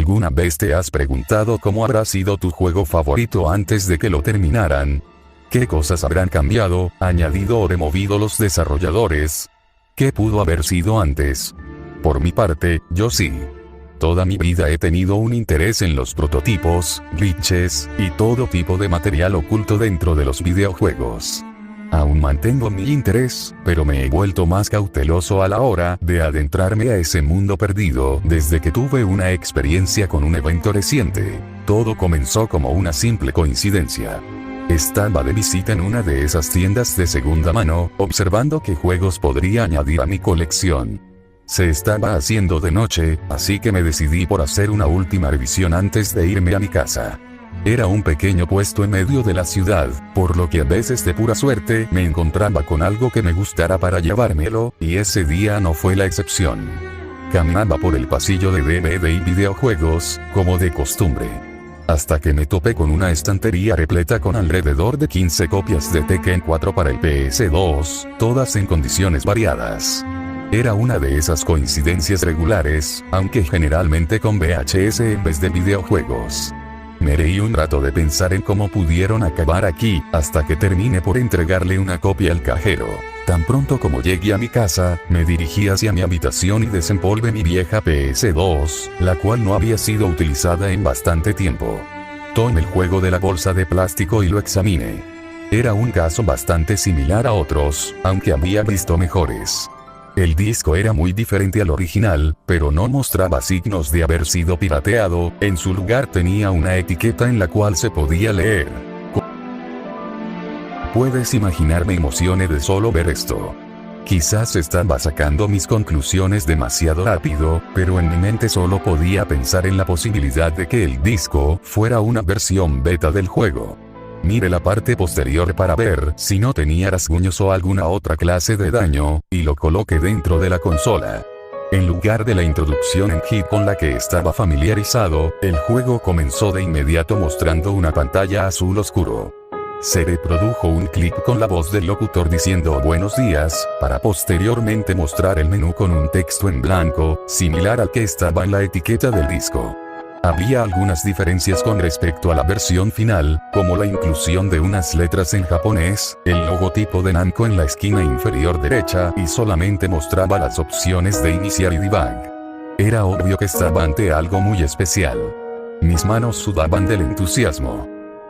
¿Alguna vez te has preguntado cómo habrá sido tu juego favorito antes de que lo terminaran? ¿Qué cosas habrán cambiado, añadido o removido los desarrolladores? ¿Qué pudo haber sido antes? Por mi parte, yo sí. Toda mi vida he tenido un interés en los prototipos, glitches, y todo tipo de material oculto dentro de los videojuegos. Aún mantengo mi interés, pero me he vuelto más cauteloso a la hora de adentrarme a ese mundo perdido desde que tuve una experiencia con un evento reciente. Todo comenzó como una simple coincidencia. Estaba de visita en una de esas tiendas de segunda mano, observando qué juegos podría añadir a mi colección. Se estaba haciendo de noche, así que me decidí por hacer una última revisión antes de irme a mi casa. Era un pequeño puesto en medio de la ciudad, por lo que a veces de pura suerte me encontraba con algo que me gustara para llevármelo, y ese día no fue la excepción. Caminaba por el pasillo de DVD y videojuegos, como de costumbre, hasta que me topé con una estantería repleta con alrededor de 15 copias de Tekken 4 para el PS2, todas en condiciones variadas. Era una de esas coincidencias regulares, aunque generalmente con VHS en vez de videojuegos. Me reí un rato de pensar en cómo pudieron acabar aquí, hasta que terminé por entregarle una copia al cajero. Tan pronto como llegué a mi casa, me dirigí hacia mi habitación y desempolvé mi vieja PS2, la cual no había sido utilizada en bastante tiempo. Tomé el juego de la bolsa de plástico y lo examiné. Era un caso bastante similar a otros, aunque había visto mejores. El disco era muy diferente al original, pero no mostraba signos de haber sido pirateado, en su lugar tenía una etiqueta en la cual se podía leer. Puedes imaginar mi emoción de solo ver esto. Quizás estaba sacando mis conclusiones demasiado rápido, pero en mi mente solo podía pensar en la posibilidad de que el disco fuera una versión beta del juego. Miré la parte posterior para ver si no tenía rasguños o alguna otra clase de daño, y lo coloqué dentro de la consola. En lugar de la introducción en HID con la que estaba familiarizado, el juego comenzó de inmediato mostrando una pantalla azul oscuro. Se reprodujo un clip con la voz del locutor diciendo "buenos días", para posteriormente mostrar el menú con un texto en blanco, similar al que estaba en la etiqueta del disco. Había algunas diferencias con respecto a la versión final, como la inclusión de unas letras en japonés, el logotipo de Namco en la esquina inferior derecha y solamente mostraba las opciones de iniciar y debug. Era obvio que estaba ante algo muy especial. Mis manos sudaban del entusiasmo.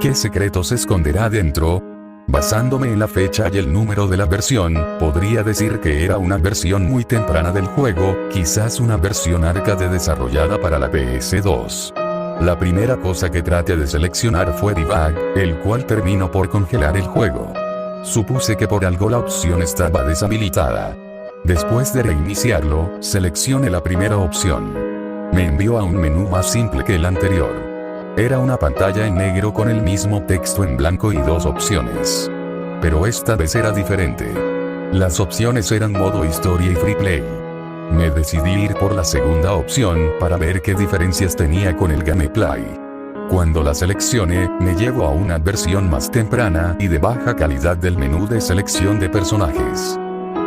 ¿Qué secreto se esconderá dentro? Basándome en la fecha y el número de la versión, podría decir que era una versión muy temprana del juego, quizás una versión arcade desarrollada para la PS2. La primera cosa que traté de seleccionar fue Debug, el cual terminó por congelar el juego. Supuse que por algo la opción estaba deshabilitada. Después de reiniciarlo, seleccioné la primera opción. Me envió a un menú más simple que el anterior. Era una pantalla en negro con el mismo texto en blanco y dos opciones. Pero esta vez era diferente. Las opciones eran modo historia y free play. Me decidí ir por la segunda opción para ver qué diferencias tenía con el gameplay. Cuando la seleccioné, me llevo a una versión más temprana y de baja calidad del menú de selección de personajes.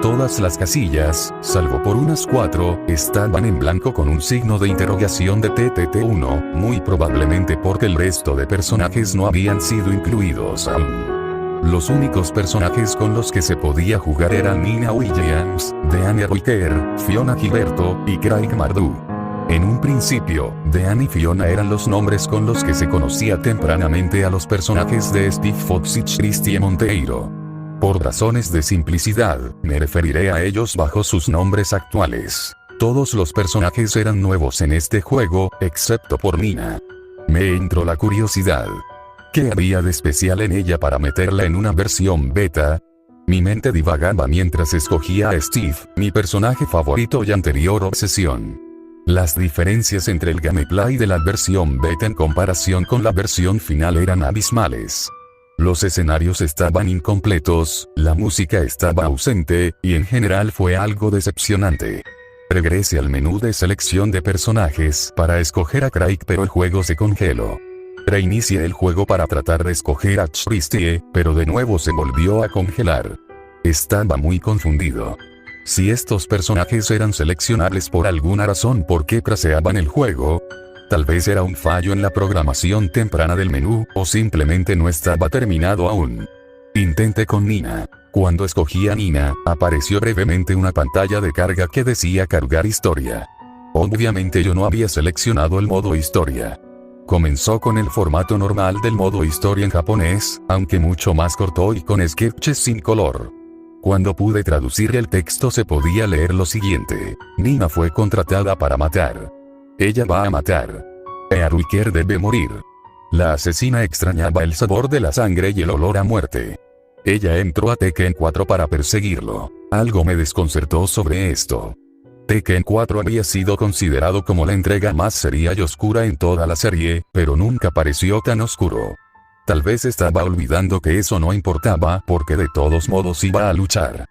Todas las casillas, salvo por unas 4, estaban en blanco con un signo de interrogación de TTT1, muy probablemente porque el resto de personajes no habían sido incluidos aún. Los únicos personajes con los que se podía jugar eran Nina Williams, Deanne Riker, Fiona Gilberto y Craig Mardu. En un principio, Deanne y Fiona eran los nombres con los que se conocía tempranamente a los personajes de Steve Fox y Christie Monteiro. Por razones de simplicidad, me referiré a ellos bajo sus nombres actuales. Todos los personajes eran nuevos en este juego, excepto por Nina. Me entró la curiosidad. ¿Qué había de especial en ella para meterla en una versión beta? Mi mente divagaba mientras escogía a Steve, mi personaje favorito y anterior obsesión. Las diferencias entre el gameplay de la versión beta en comparación con la versión final eran abismales. Los escenarios estaban incompletos, la música estaba ausente, y en general fue algo decepcionante. Regresé al menú de selección de personajes para escoger a Craig, pero el juego se congeló. Reinicié el juego para tratar de escoger a Christie, pero de nuevo se volvió a congelar. Estaba muy confundido. Si estos personajes eran seleccionables por alguna razón, ¿por qué traseaban el juego? Tal vez era un fallo en la programación temprana del menú, o simplemente no estaba terminado aún. Intenté con Nina. Cuando escogí a Nina, apareció brevemente una pantalla de carga que decía cargar historia. Obviamente yo no había seleccionado el modo historia. Comenzó con el formato normal del modo historia en japonés, aunque mucho más corto y con sketches sin color. Cuando pude traducir el texto se podía leer lo siguiente: Nina fue contratada para matar. Ella va a matar. Haruhiker debe morir. La asesina extrañaba el sabor de la sangre y el olor a muerte. Ella entró a Tekken 4 para perseguirlo. Algo me desconcertó sobre esto. Tekken 4 había sido considerado como la entrega más seria y oscura en toda la serie, pero nunca pareció tan oscuro. Tal vez estaba olvidando que eso no importaba porque de todos modos iba a luchar.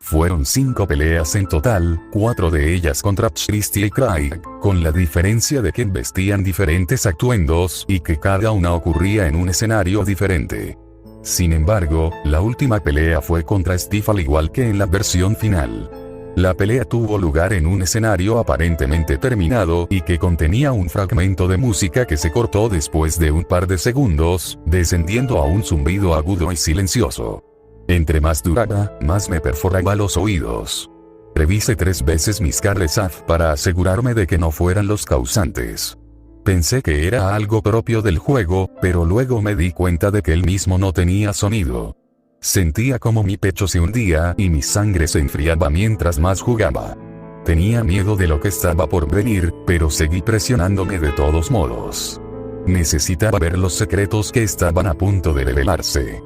Fueron 5 peleas en total, 4 de ellas contra Christie y Craig, con la diferencia de que vestían diferentes atuendos y que cada una ocurría en un escenario diferente. Sin embargo, la última pelea fue contra Steve al igual que en la versión final. La pelea tuvo lugar en un escenario aparentemente terminado y que contenía un fragmento de música que se cortó después de un par de segundos, descendiendo a un zumbido agudo y silencioso. Entre más duraba, más me perforaba los oídos. Revisé 3 veces mis Carlesaf para asegurarme de que no fueran los causantes. Pensé que era algo propio del juego, pero luego me di cuenta de que él mismo no tenía sonido. Sentía como mi pecho se hundía y mi sangre se enfriaba mientras más jugaba. Tenía miedo de lo que estaba por venir, pero seguí presionándome de todos modos. Necesitaba ver los secretos que estaban a punto de revelarse.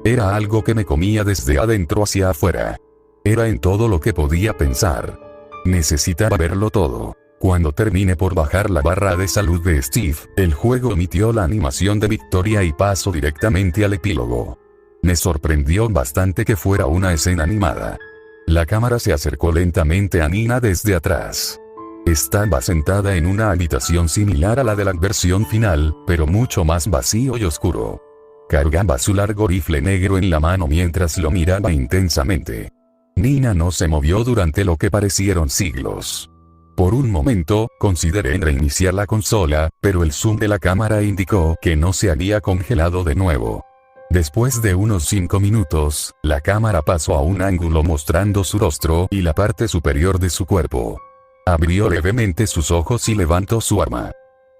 Era algo que me comía desde adentro hacia afuera. Era en todo lo que podía pensar. Necesitaba verlo todo. Cuando terminé por bajar la barra de salud de Steve, el juego emitió la animación de victoria y pasó directamente al epílogo. Me sorprendió bastante que fuera una escena animada. La cámara se acercó lentamente a Nina desde atrás. Estaba sentada en una habitación similar a la de la versión final, pero mucho más vacío y oscuro. Cargaba su largo rifle negro en la mano mientras lo miraba intensamente. Nina no se movió durante lo que parecieron siglos. Por un momento, consideré en reiniciar la consola, pero el zoom de la cámara indicó que no se había congelado de nuevo. Después de unos 5 minutos, la cámara pasó a un ángulo mostrando su rostro y la parte superior de su cuerpo. Abrió levemente sus ojos y levantó su arma.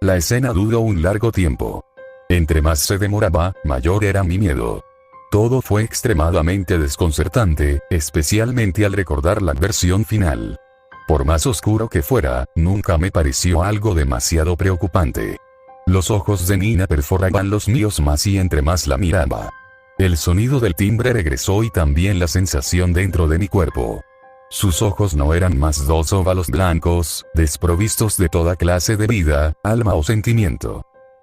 La escena duró un largo tiempo. Entre más se demoraba, mayor era mi miedo. Todo fue extremadamente desconcertante, especialmente al recordar la versión final. Por más oscuro que fuera, nunca me pareció algo demasiado preocupante. Los ojos de Nina perforaban los míos más y entre más la miraba. El sonido del timbre regresó y también la sensación dentro de mi cuerpo. Sus ojos no eran más 2 óvalos blancos, desprovistos de toda clase de vida, alma o sentimiento.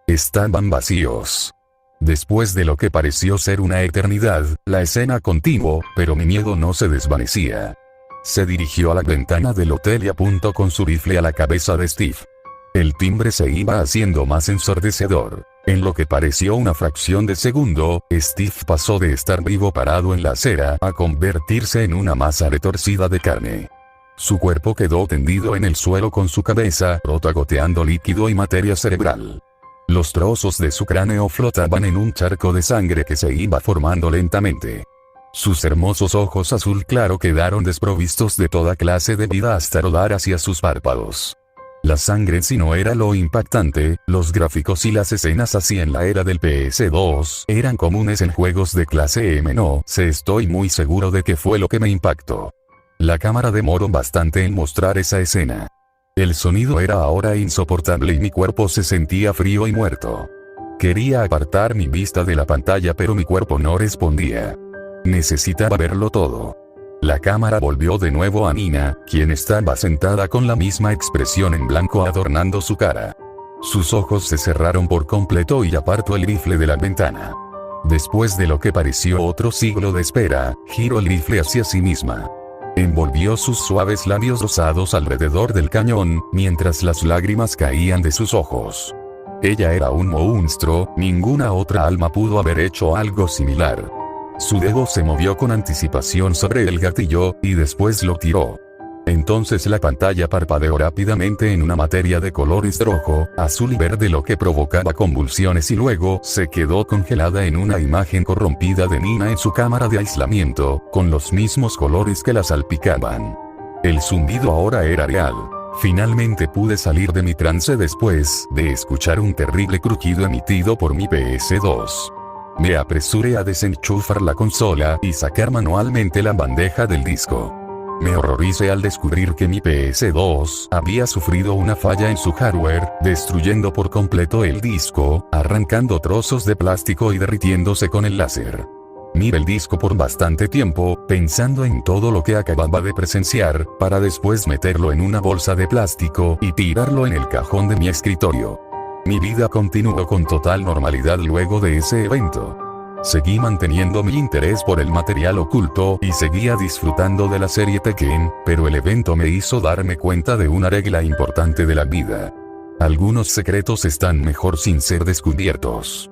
Estaban vacíos. Después de lo que pareció ser una eternidad, la escena continuó, pero mi miedo no se desvanecía. Se dirigió a la ventana del hotel y apuntó con su rifle a la cabeza de Steve. El timbre se iba haciendo más ensordecedor. En lo que pareció una fracción de segundo, Steve pasó de estar vivo parado en la acera a convertirse en una masa retorcida de carne. Su cuerpo quedó tendido en el suelo con su cabeza rota goteando líquido y materia cerebral. Los trozos de su cráneo flotaban en un charco de sangre que se iba formando lentamente. Sus hermosos ojos azul claro quedaron desprovistos de toda clase de vida hasta rodar hacia sus párpados. La sangre en sí no era lo impactante, los gráficos y las escenas así en la era del PS2 eran comunes en juegos de clase M. No sé, estoy muy seguro de que fue lo que me impactó. La cámara demoró bastante en mostrar esa escena. El sonido era ahora insoportable y mi cuerpo se sentía frío y muerto. Quería apartar mi vista de la pantalla pero mi cuerpo no respondía. Necesitaba verlo todo. La cámara volvió de nuevo a Nina, quien estaba sentada con la misma expresión en blanco adornando su cara. Sus ojos se cerraron por completo y apartó el rifle de la ventana. Después de lo que pareció otro siglo de espera, giró el rifle hacia sí misma. Envolvió sus suaves labios rosados alrededor del cañón, mientras las lágrimas caían de sus ojos. Ella era un monstruo, ninguna otra alma pudo haber hecho algo similar. Su dedo se movió con anticipación sobre el gatillo, y después lo tiró. Entonces la pantalla parpadeó rápidamente en una materia de colores rojo, azul y verde, lo que provocaba convulsiones, y luego se quedó congelada en una imagen corrompida de Nina en su cámara de aislamiento, con los mismos colores que la salpicaban. El zumbido ahora era real. Finalmente pude salir de mi trance después de escuchar un terrible crujido emitido por mi PS2. Me apresuré a desenchufar la consola y sacar manualmente la bandeja del disco. Me horroricé al descubrir que mi PS2 había sufrido una falla en su hardware, destruyendo por completo el disco, arrancando trozos de plástico y derritiéndose con el láser. Miré el disco por bastante tiempo, pensando en todo lo que acababa de presenciar, para después meterlo en una bolsa de plástico y tirarlo en el cajón de mi escritorio. Mi vida continuó con total normalidad luego de ese evento. Seguí manteniendo mi interés por el material oculto y seguía disfrutando de la serie Tekken, pero el evento me hizo darme cuenta de una regla importante de la vida. Algunos secretos están mejor sin ser descubiertos.